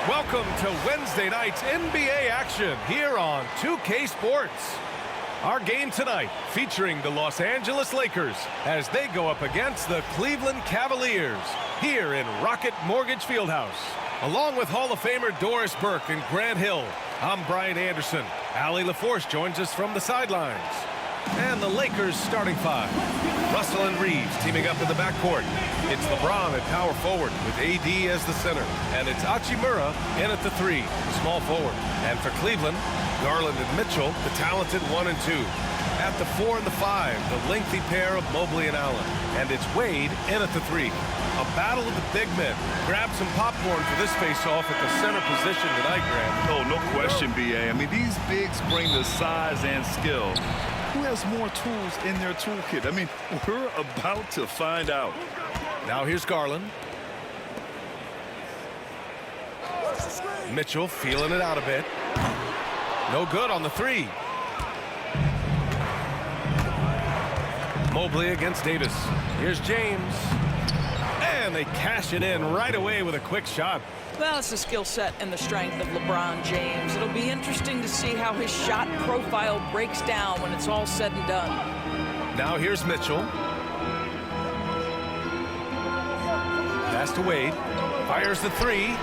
Welcome to Wednesday night's NBA action here on 2K Sports. Our game tonight featuring the Los Angeles Lakers as they go up against the Cleveland Cavaliers here in Rocket Mortgage Fieldhouse. Along with Hall of Famer Doris Burke and Grant Hill, I'm Brian Anderson. Allie LaForce joins us from the sidelines. And the Lakers starting five. Russell and Reeves teaming up in the backcourt. It's LeBron at power forward with AD as the center. And it's Hachimura in at the three, small forward. And for Cleveland, Garland and Mitchell, the talented 1 and 2. At the 4 and the 5, the lengthy pair of Mobley and Allen. And it's Wade in at the 3. A battle of the big men. Grab some popcorn for this face-off at the center position tonight, Grant. Oh, no question, B.A. I mean, these bigs bring the size and skill. Who has more tools in their toolkit? I mean, we're about to find out. Now here's Garland. Mitchell feeling it out a bit. No good on the 3. Mobley against Davis. Here's James. And they cash it in right away with a quick shot. Well, it's the skill set and the strength of LeBron James. It'll be interesting to see how his shot profile breaks down when it's all said and done. Now here's Mitchell. Pass to Wade. Fires the 3.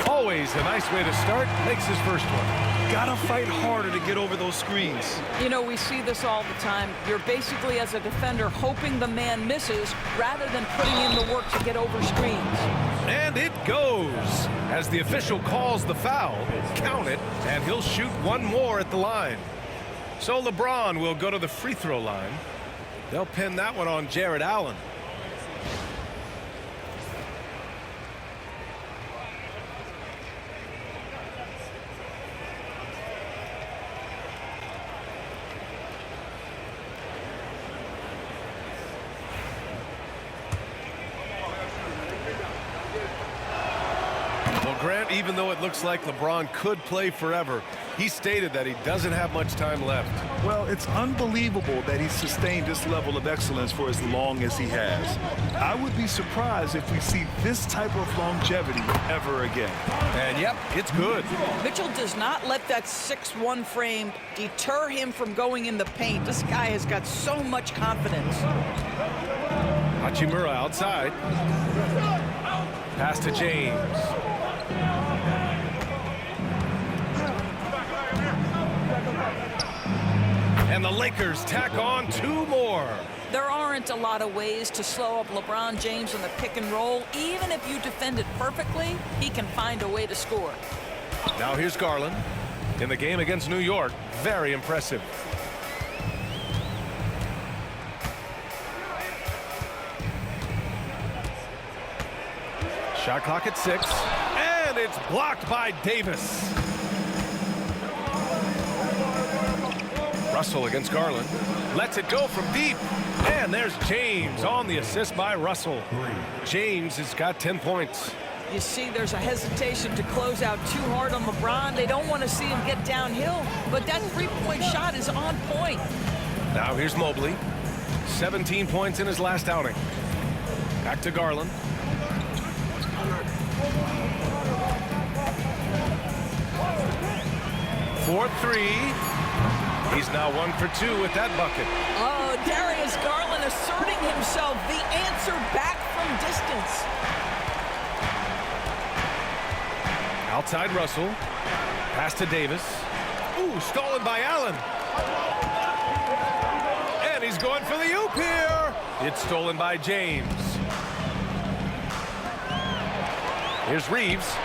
Always a nice way to start. Makes his first one. Gotta fight harder to get over those screens. You know, we see this all the time. You're basically, as a defender, hoping the man misses rather than putting in the work to get over screens. And it goes. As the official calls the foul, count it, and he'll shoot one more at the line. So LeBron will go to the free throw line. They'll pin that one on Jared Allen. Grant, even though it looks like LeBron could play forever, he stated that he doesn't have much time left. Well, it's unbelievable that he's sustained this level of excellence for as long as he has. I would be surprised if we see this type of longevity ever again. And yep, it's good. Mitchell does not let that 6'1" frame deter him from going in the paint. This guy has got so much confidence. Hachimura outside. Pass to James. And the Lakers tack on 2 more. There aren't a lot of ways to slow up LeBron James in the pick and roll. Even if you defend it perfectly, he can find a way to score. Now here's Garland. In the game against New York, very impressive. Shot clock at 6. And it's blocked by Davis. Russell against Garland. Lets it go from deep. And there's James on the assist by Russell. James has got 10 points. You see there's a hesitation to close out too hard on LeBron. They don't want to see him get downhill. But that three-point shot is on point. Now here's Mobley. 17 points in his last outing. Back to Garland. For 3. He's now 1 for 2 with that bucket. Oh, Darius Garland asserting himself. The answer back from distance. Outside Russell. Pass to Davis. Ooh, stolen by Allen. And he's going for the oop here. It's stolen by James. Here's Reeves.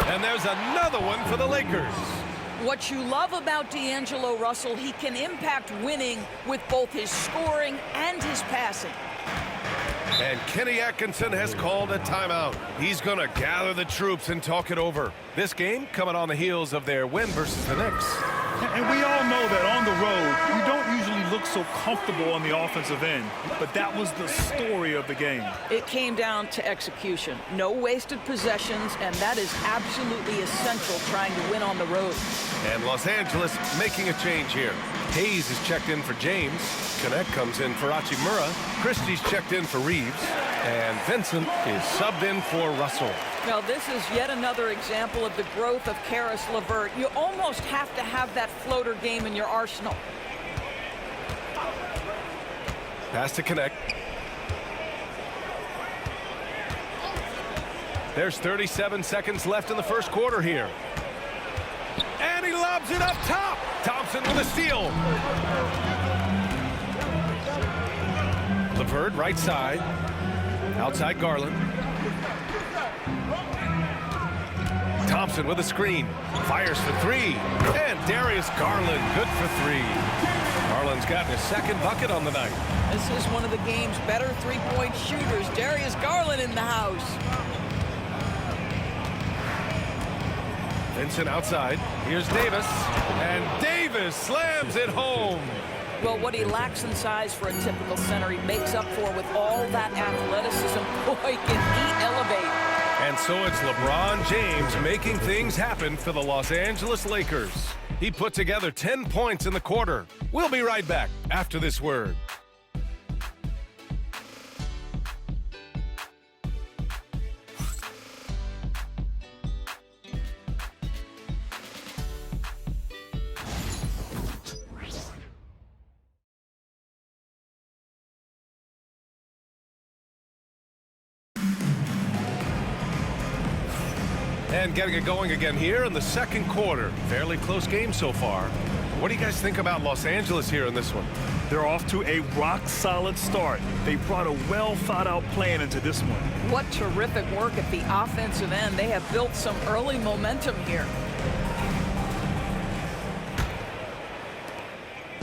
And there's another one for the Lakers. What you love about D'Angelo Russell, he can impact winning with both his scoring and his passing. And Kenny Atkinson has called a timeout. He's going to gather the troops and talk it over. This game coming on the heels of their win versus the Knicks. And we all know that on the road, we don't usually look so comfortable on the offensive end. But that was the story of the game. It came down to execution. No wasted possessions, and that is absolutely essential trying to win on the road. And Los Angeles making a change here. Hayes is checked in for James. Connect comes in for Achimura. Christie's checked in for Reeves. And Vincent is subbed in for Russell. Now, this is yet another example of the growth of Karis LeVert. You almost have to have that floater game in your arsenal. Pass to Connect. There's 37 seconds left in the first quarter here. And he lobs it up top. Thompson with a steal. LeVert right side. Outside Garland. Thompson with a screen. Fires for three. And Darius Garland good for three. Garland's gotten his second bucket on the night. This is one of the game's better three-point shooters. Darius Garland in the house. Vincent outside. Here's Davis. And Davis slams it home. Well, what he lacks in size for a typical center, he makes up for with all that athleticism. Boy, can he elevate. And so it's LeBron James making things happen for the Los Angeles Lakers. He put together 10 points in the quarter. We'll be right back after this word. And getting it going again here in the second quarter. Fairly close game so far. What do you guys think about Los Angeles here in this one? They're off to a rock-solid start. They brought a well-thought-out plan into this one. What terrific work at the offensive end. They have built some early momentum here.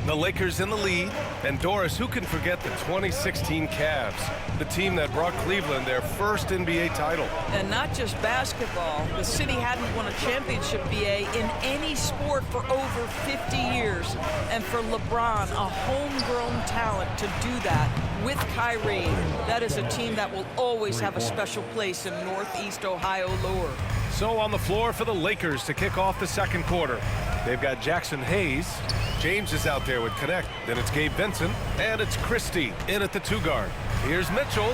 The Lakers in the lead. And Doris, who can forget the 2016 Cavs, the team that brought Cleveland their first NBA title? And not just basketball. The city hadn't won a championship, BA, in any sport for over 50 years. And for LeBron, a homegrown talent, to do that with Kyrie, that is a team that will always have a special place in Northeast Ohio lore. So on the floor for the Lakers to kick off the second quarter. They've got Jackson Hayes. James is out there with Connect. Then it's Gabe Vincent. And it's Christie in at the two guard. Here's Mitchell.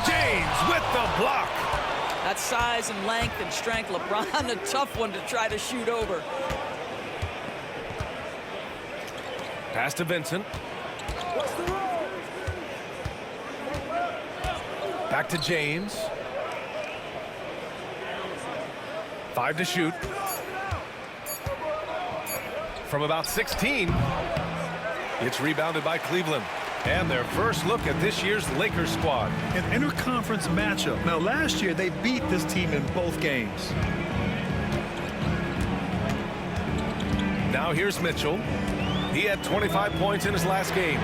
James with the block. That size and length and strength, LeBron, a tough one to try to shoot over. Pass to Vincent. Back to James. 5 to shoot. From about 16. It's rebounded by Cleveland. And their first look at this year's Lakers squad. An interconference matchup. Now, last year, they beat this team in both games. Now here's Mitchell. He had 25 points in his last game.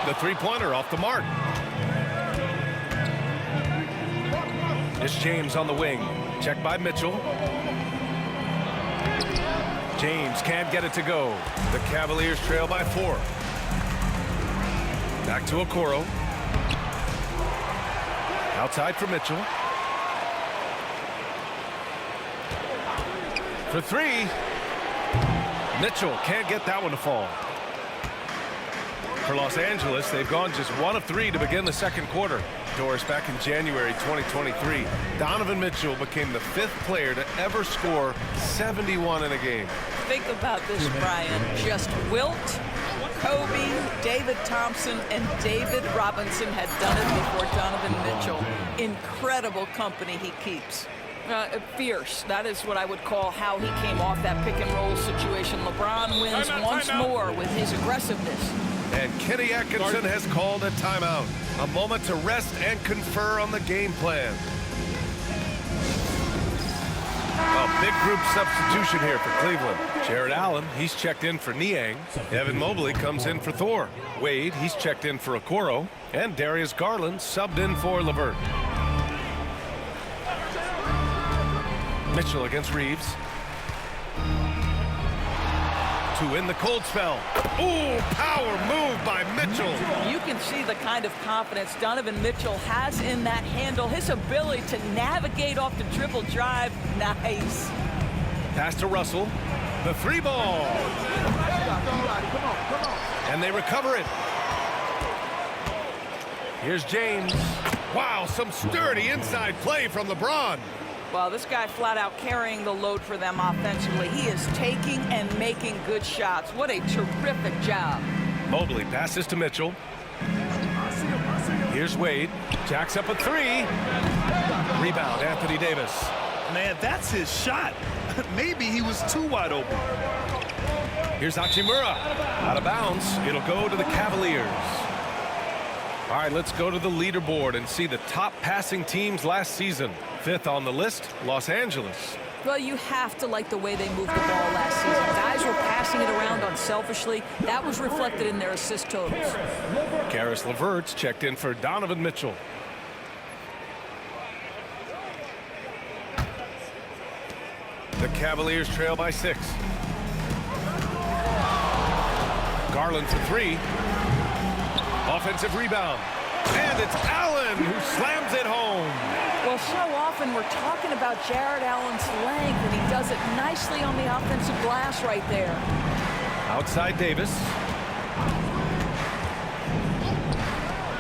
The three-pointer off the mark. It's James on the wing. Checked by Mitchell. James can't get it to go. The Cavaliers trail by 4. Back to Okoro. Outside for Mitchell. For 3. Mitchell can't get that one to fall. For Los Angeles, they've gone just 1 of 3 to begin the second quarter. Doris, back in January 2023, Donovan Mitchell became the 5th player to ever score 71 in a game. Think about this, Brian. Just Wilt, Kobe, David Thompson, and David Robinson had done it before Donovan Mitchell. Incredible company he keeps. Fierce. That is what I would call how he came off that pick-and-roll situation. LeBron wins once more with his aggressiveness. And Kenny Atkinson has called a timeout. A moment to rest and confer on the game plan. A big group substitution here for Cleveland. Jared Allen, he's checked in for Niang. Evan Mobley comes in for Thor. Wade, he's checked in for Okoro. And Darius Garland subbed in for LeVert. Mitchell against Reeves. To win the cold spell. Ooh, power move by Mitchell. You can see the kind of confidence Donovan Mitchell has in that handle. His ability to navigate off the dribble drive. Nice. Pass to Russell. The three ball. And they recover it. Here's James. Wow, some sturdy inside play from LeBron. Well, this guy flat out carrying the load for them offensively. He is taking and making good shots. What a terrific job. Mobley passes to Mitchell. Here's Wade. Jacks up a three. Rebound, Anthony Davis. Man, that's his shot. Maybe he was too wide open. Here's Hachimura. Out of bounds. It'll go to the Cavaliers. All right, let's go to the leaderboard and see the top passing teams last season. 5th on the list, Los Angeles. Well, you have to like the way they moved the ball last season. Guys were passing it around unselfishly. That was reflected in their assist totals. Karis LeVert's checked in for Donovan Mitchell. The Cavaliers trail by 6. Garland for 3. Offensive rebound. And it's Allen who slams it home. Well, so often we're talking about Jared Allen's length, and he does it nicely on the offensive glass right there. Outside Davis.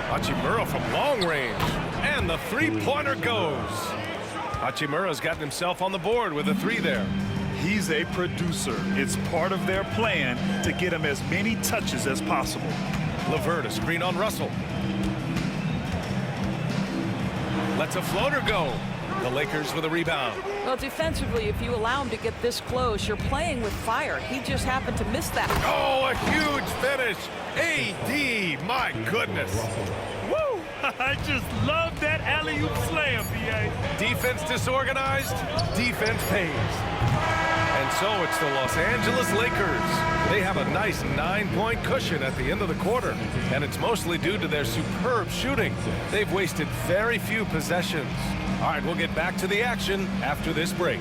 Hachimura from long range. And the three-pointer goes. Hachimura's gotten himself on the board with a 3 there. He's a producer. It's part of their plan to get him as many touches as possible. LeVert, a screen on Russell. Lets a floater go. The Lakers with a rebound. Well, defensively, if you allow him to get this close, you're playing with fire. He just happened to miss that. Oh, a huge finish. AD, my goodness. Woo! I just love that alley-oop slam, B.A. Defense disorganized, defense pays. And so it's the Los Angeles Lakers. They have a nice 9-point cushion at the end of the quarter, and it's mostly due to their superb shooting. They've wasted very few possessions. All right, we'll get back to the action after this break.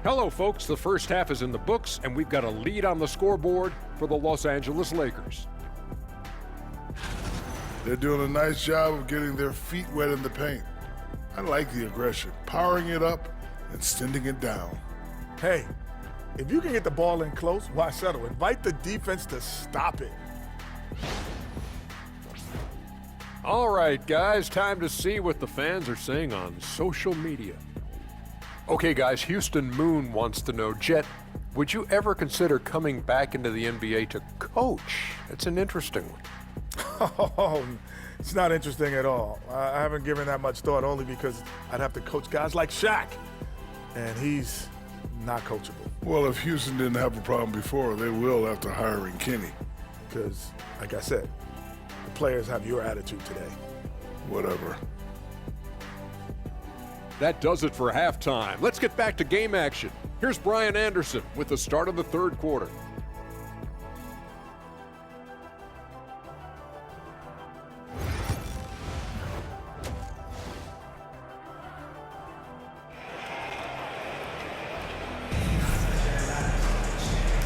Hello, folks. The first half is in the books, and we've got a lead on the scoreboard for the Los Angeles Lakers. They're doing a nice job of getting their feet wet in the paint. I like the aggression, powering it up and sending it down. Hey, if you can get the ball in close, why settle? Invite the defense to stop it. All right, guys, time to see what the fans are saying on social media. Okay, guys, Houston Moon wants to know, Jet, would you ever consider coming back into the NBA to coach? That's an interesting one. Oh, it's not interesting at all. I haven't given that much thought, only because I'd have to coach guys like Shaq, and he's not coachable. Well, if Houston didn't have a problem before, they will after hiring Kenny. Because, like I said, the players have your attitude today. Whatever. That does it for halftime. Let's get back to game action. Here's Brian Anderson with the start of the third quarter.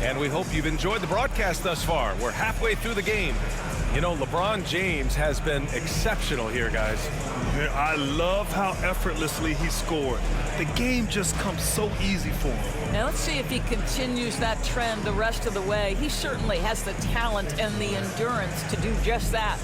And we hope you've enjoyed the broadcast thus far. We're halfway through the game. You know, LeBron James has been exceptional here, guys. I love how effortlessly he scored. The game just comes so easy for him. Now let's see if he continues that trend the rest of the way. He certainly has the talent and the endurance to do just that.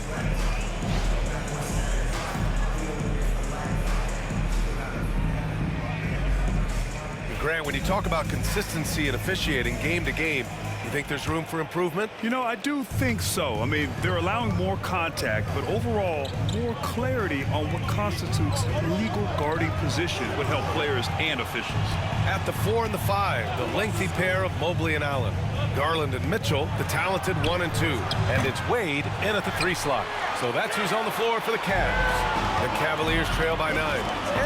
Grant, when you talk about consistency and officiating game to game, you think there's room for improvement? You know, I do think so. I mean, they're allowing more contact, but overall, more clarity on what constitutes legal guarding position would help players and officials. At the 4 and the 5, the lengthy pair of Mobley and Allen. Garland and Mitchell, the talented 1 and 2. And it's Wade in at the 3 slot. So that's who's on the floor for the Cavs. The Cavaliers trail by 9.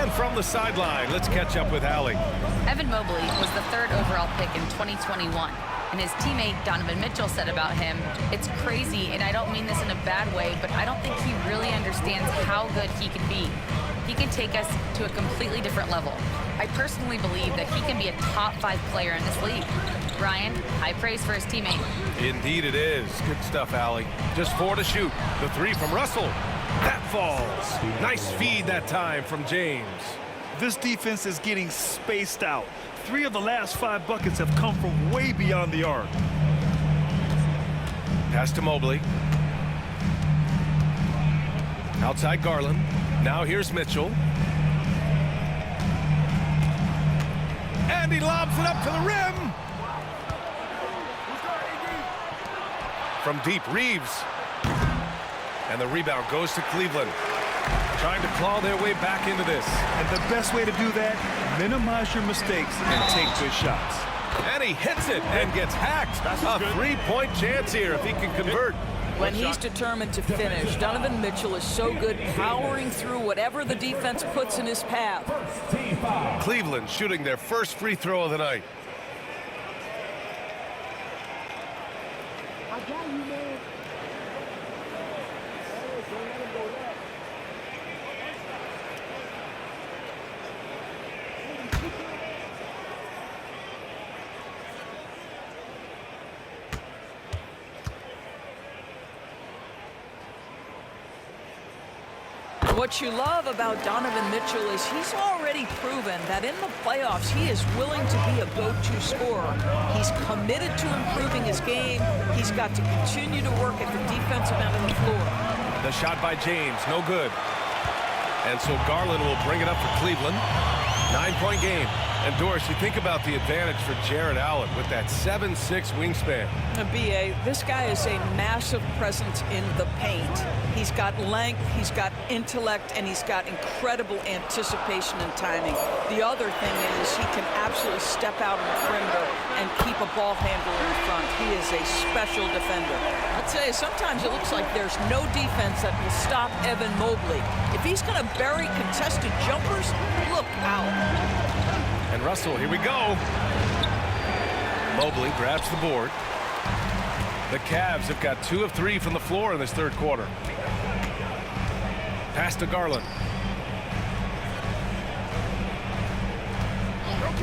And from the sideline, let's catch up with Allie. Evan Mobley was the 3rd overall pick in 2021. And his teammate Donovan Mitchell said about him, "It's crazy, and I don't mean this in a bad way, but I don't think he really understands how good he can be. He can take us to a completely different level. I personally believe that he can be a top 5 player in this league." Brian, high praise for his teammate. Indeed it is. Good stuff, Allie. Just 4 to shoot. The 3 from Russell. That falls. Nice feed that time from James. This defense is getting spaced out. 3 of the last 5 buckets have come from way beyond the arc. Pass to Mobley. Outside Garland. Now here's Mitchell. And he lobs it up to the rim. From deep, Reeves. And the rebound goes to Cleveland. Trying to claw their way back into this. And the best way to do that, minimize your mistakes and take good shots. And he hits it and gets hacked. A 3-point chance here if he can convert. When he's determined to finish, Donovan Mitchell is so good powering through whatever the defense puts in his path. Cleveland shooting their first free throw of the night. What you love about Donovan Mitchell is he's already proven that in the playoffs he is willing to be a go-to scorer. He's committed to improving his game. He's got to continue to work at the defensive end of the floor. The shot by James, no good. And so Garland will bring it up for Cleveland. 9-point game. And Doris, you think about the advantage for Jared Allen with that 7'6" wingspan. B.A., this guy is a massive presence in the paint. He's got length, he's got intellect, and he's got incredible anticipation and timing. The other thing is he can absolutely step out on the perimeter and keep a ball handler in front. He is a special defender. I'll tell you, sometimes it looks like there's no defense that will stop Evan Mobley. If he's going to bury contested jumpers, look out. And Russell, here we go. Mobley grabs the board. The Cavs have got 2 of 3 from the floor in this third quarter. Pass to Garland.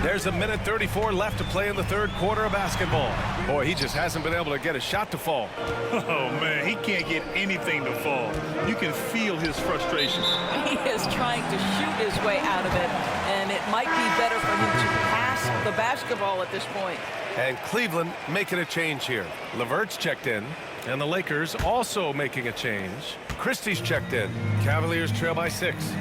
There's a minute 34 left to play in the third quarter of basketball. Boy, he just hasn't been able to get a shot to fall. Oh, man, he can't get anything to fall. You can feel his frustration. He is trying to shoot his way out of it, and it might be better for him to pass the basketball at this point. And Cleveland making a change here. LeVert's checked in, and the Lakers also making a change. Christie's checked in. Cavaliers trail by 6.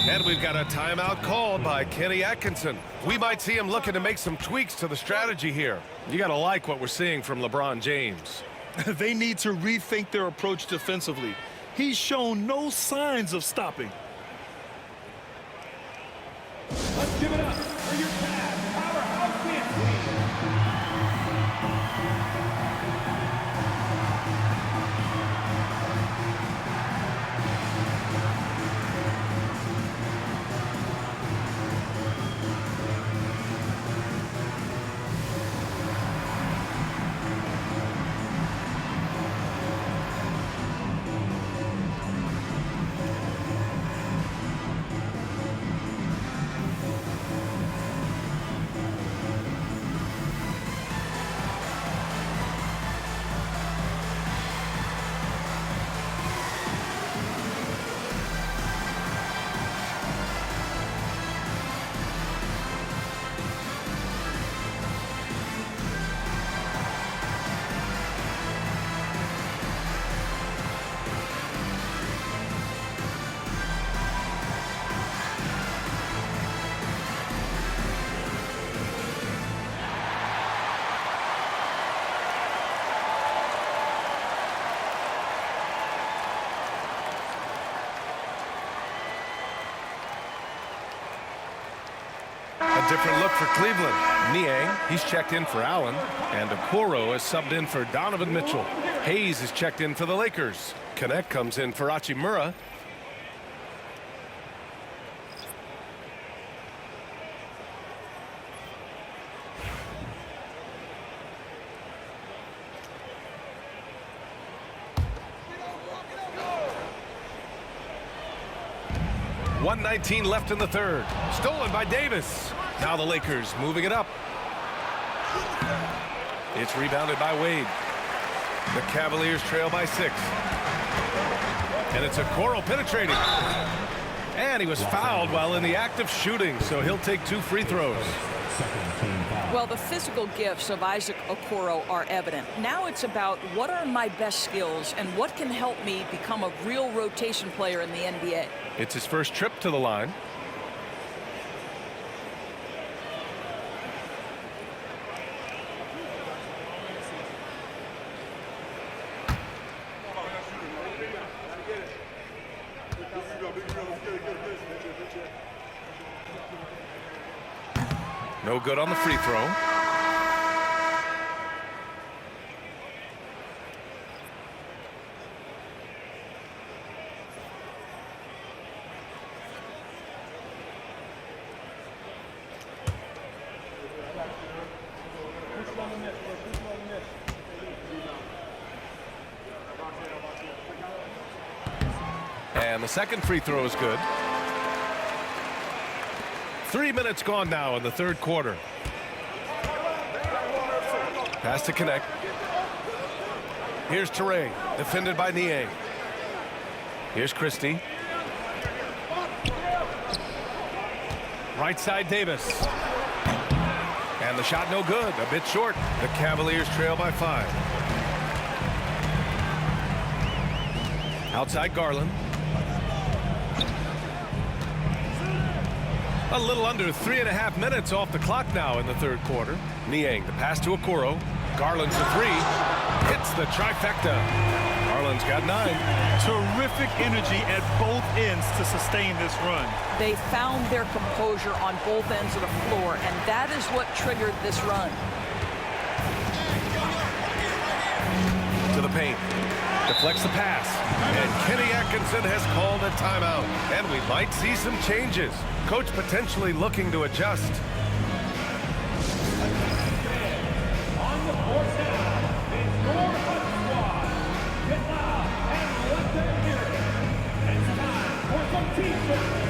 And we've got a timeout called by Kenny Atkinson. We might see him looking to make some tweaks to the strategy here. You got to like what we're seeing from LeBron James. They need to rethink their approach defensively. He's shown no signs of stopping. Let's give it up for your Cavs powerhouse dance team. A different look for Cleveland. Niang, he's checked in for Allen. And Okoro is subbed in for Donovan Mitchell. Hayes is checked in for the Lakers. Connect comes in for Hachimura. 1:19 left in the third. Stolen by Davis. Now the Lakers moving it up. It's rebounded by Wade. The Cavaliers trail by 6. And it's Okoro penetrating. And he was fouled while in the act of shooting, so he'll take 2 free throws. Well, the physical gifts of Isaac Okoro are evident. Now it's about what are my best skills and what can help me become a real rotation player in the NBA. It's his first trip to the line. No good on the free throw. And the second free throw is good. 3 minutes gone now in the third quarter. Pass to connect. Here's Teray, defended by Niang. Here's Christie. Right side Davis. And the shot no good, a bit short. The Cavaliers trail by 5. Outside Garland. A little under 3.5 minutes off the clock now in the third quarter. Niang, the pass to Okoro. Garland's a 3. Hits the trifecta. Garland's got 9. Terrific energy at both ends to sustain this run. They found their composure on both ends of the floor, and that is what triggered this run. To the paint. Deflects the pass. And Kenny Atkinson has called a timeout. And we might see some changes. Coach potentially looking to adjust. On the fourth down, it's your Hut Squad. Get loud and let them hear it. It's time for some t-shirts.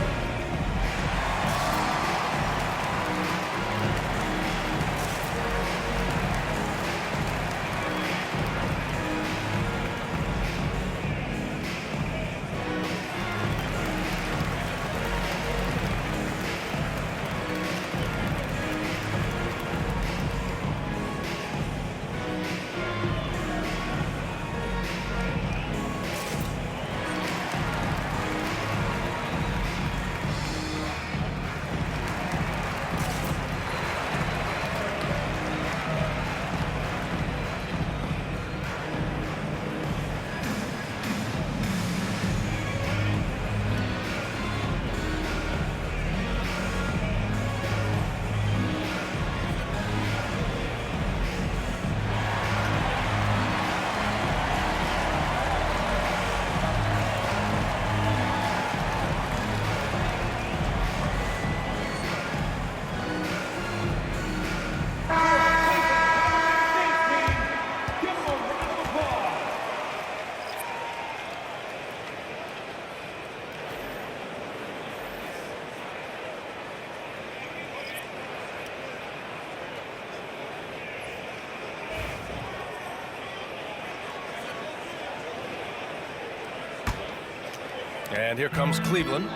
And here comes Cleveland.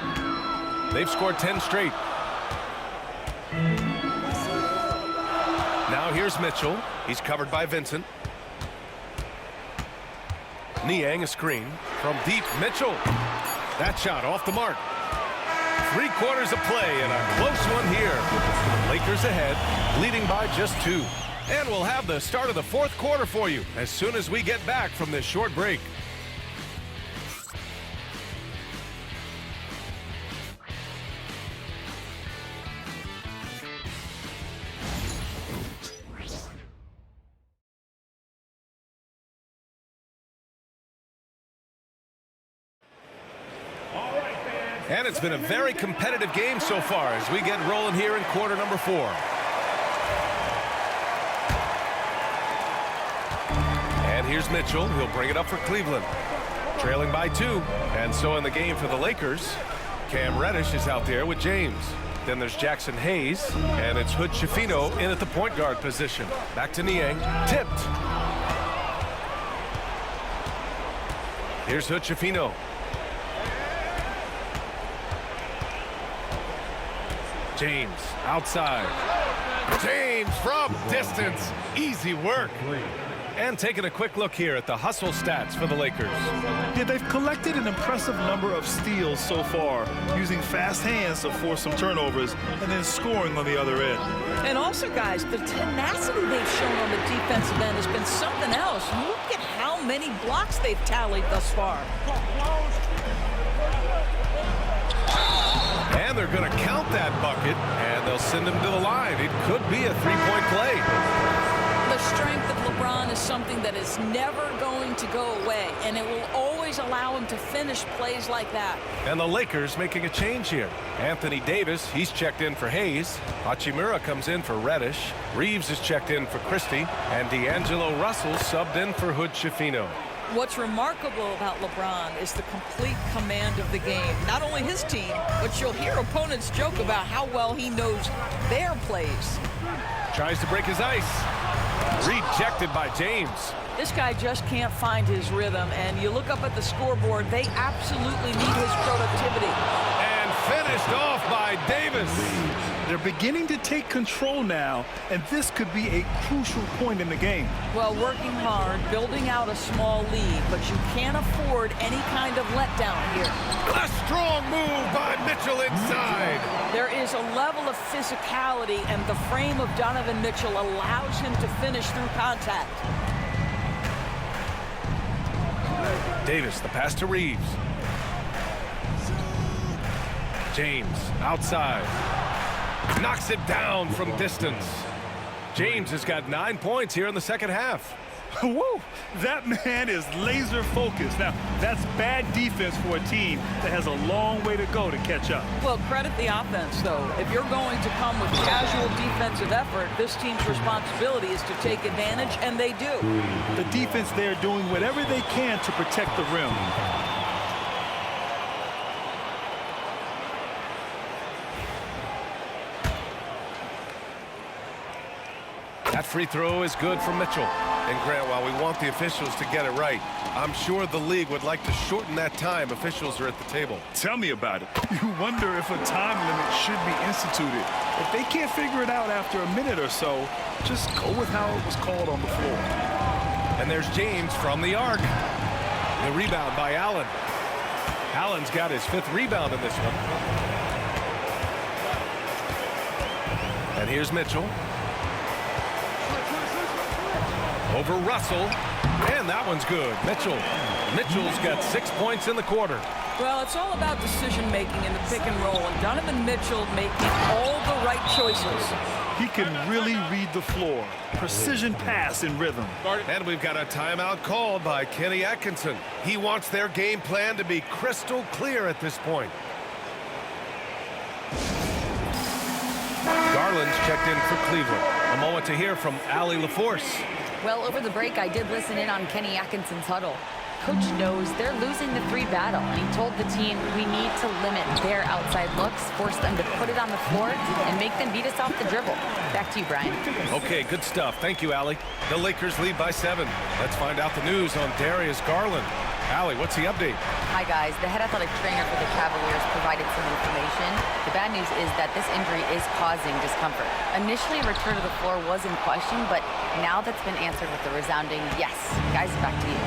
They've scored 10 straight. Now here's Mitchell. He's covered by Vincent. Niang a screen from deep. Mitchell. That shot off the mark. 3 quarters of play and a close one here. Lakers ahead, leading by just 2. And we'll have the start of the fourth quarter for you as soon as we get back from this short break. And it's been a very competitive game so far as we get rolling here in quarter number 4. And here's Mitchell. He'll bring it up for Cleveland. Trailing by 2. And so in the game for the Lakers, Cam Reddish is out there with James. Then there's Jackson Hayes, and it's Hood Schifino in at the point guard position. Back to Niang, tipped. Here's Hood Schifino. James outside. James from distance. Easy work. And taking a quick look here at the hustle stats for the Lakers. Yeah, they've collected an impressive number of steals so far, using fast hands to force some turnovers and then scoring on the other end. And also, guys, the tenacity they've shown on the defensive end has been something else. Look at how many blocks they've tallied thus far. And they're going to count that bucket, and they'll send him to the line. It could be a three-point play. The strength of LeBron is something that is never going to go away, and it will always allow him to finish plays like that. And the Lakers making a change here. Anthony Davis, he's checked in for Hayes. Hachimura comes in for Reddish. Reeves is checked in for Christie. And D'Angelo Russell subbed in for Hood Schifino. What's remarkable about LeBron is the complete command of the game. Not only his team, but you'll hear opponents joke about how well he knows their plays. Tries to break his ice. Rejected by James. This guy just can't find his rhythm, and you look up at the scoreboard, they absolutely need his productivity. And finished off by Davis. They're beginning to take control now, and this could be a crucial point in the game. Well, working hard, building out a small lead, but you can't afford any kind of letdown here. A strong move by Mitchell inside. There is a level of physicality, and the frame of Donovan Mitchell allows him to finish through contact. Davis, the pass to Reeves. James, outside. Knocks it down from distance. James has got 9 points here in the second half. Woo! That man is laser focused. Now, that's bad defense for a team that has a long way to go to catch up. Well, credit the offense, though. If you're going to come with casual defensive effort, this team's responsibility is to take advantage, and they do. The defense there doing whatever they can to protect the rim. That free throw is good for Mitchell. And Grant, while we want the officials to get it right, I'm sure the league would like to shorten that time officials are at the table. Tell me about it. You wonder if a time limit should be instituted. If they can't figure it out after a minute or so, just go with how it was called on the floor. And there's James from the arc. The rebound by Allen. Allen's got his 5th rebound in this one. And here's Mitchell. Over Russell, and that one's good. Mitchell's got 6 points in the quarter. Well, it's all about decision-making in the pick and roll, and Donovan Mitchell making all the right choices. He can really read the floor. Precision pass in rhythm. And we've got a timeout called by Kenny Atkinson. He wants their game plan to be crystal clear at this point. Garland's checked in for Cleveland. A moment to hear from Allie LaForce. Well, over the break, I did listen in on Kenny Atkinson's huddle. Coach knows they're losing the 3 battle, and he told the team we need to limit their outside looks, force them to put it on the floor, and make them beat us off the dribble. Back to you, Brian. Okay, good stuff. Thank you, Allie. The Lakers lead by 7. Let's find out the news on Darius Garland. Allie, what's the update? Hi, guys. The head athletic trainer for the Cavaliers provided some information. The bad news is that this injury is causing discomfort. Initially, a return to the floor was in question, but now that's been answered with a resounding yes. Guys, back to you.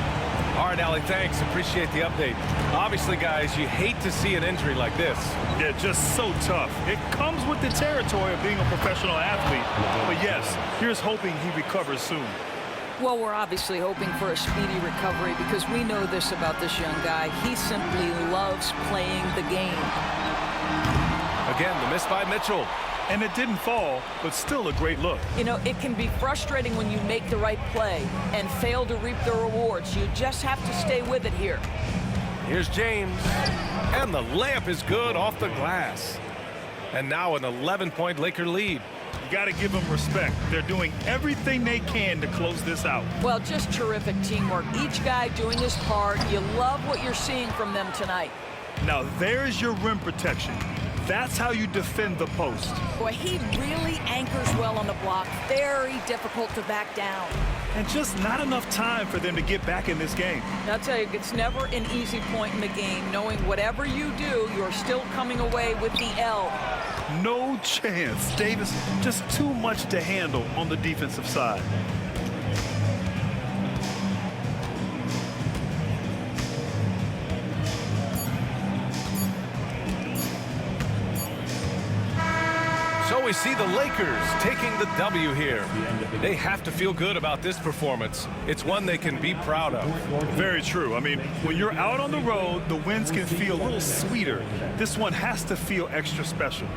All right, Allie, thanks. Appreciate the update. Obviously, guys, you hate to see an injury like this. Yeah, just so tough. It comes with the territory of being a professional athlete. But yes, here's hoping he recovers soon. Well, we're obviously hoping for a speedy recovery because we know this about this young guy. He simply loves playing the game. Again, the miss by Mitchell. And it didn't fall, but still a great look. You know, it can be frustrating when you make the right play and fail to reap the rewards. You just have to stay with it here. Here's James. And the layup is good off the glass. And now an 11-point Laker lead. You got to give them respect. They're doing everything they can to close this out. Well, just terrific teamwork. Each guy doing his part. You love what you're seeing from them tonight. Now there's your rim protection. That's how you defend the post. Boy, he really anchors well on the block. Very difficult to back down. And just not enough time for them to get back in this game. I'll tell you, it's never an easy point in the game, knowing whatever you do, you're still coming away with the L. No chance. Davis, just too much to handle on the defensive side. So we see the Lakers taking the W here. They have to feel good about this performance. It's one they can be proud of. Very true. I mean, when you're out on the road, the wins can feel a little sweeter. This one has to feel extra special.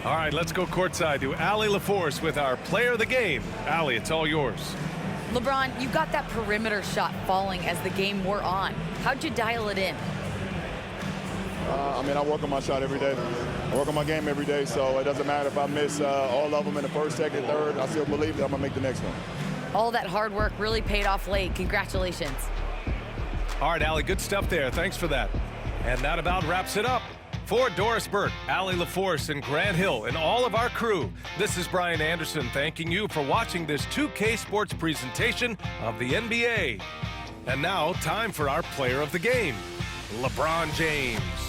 All right, let's go courtside to Allie LaForce with our player of the game. Allie, it's all yours. LeBron, you got that perimeter shot falling as the game wore on. How'd you dial it in? I work on my shot every day. I work on my game every day, so it doesn't matter if I miss all of them in the first, second, third. I still believe that I'm going to make the next one. All that hard work really paid off late. Congratulations. All right, Allie, good stuff there. Thanks for that. And that about wraps it up. For Doris Burke, Allie LaForce, and Grant Hill, and all of our crew, this is Brian Anderson thanking you for watching this 2K Sports presentation of the NBA. And now, time for our player of the game, LeBron James.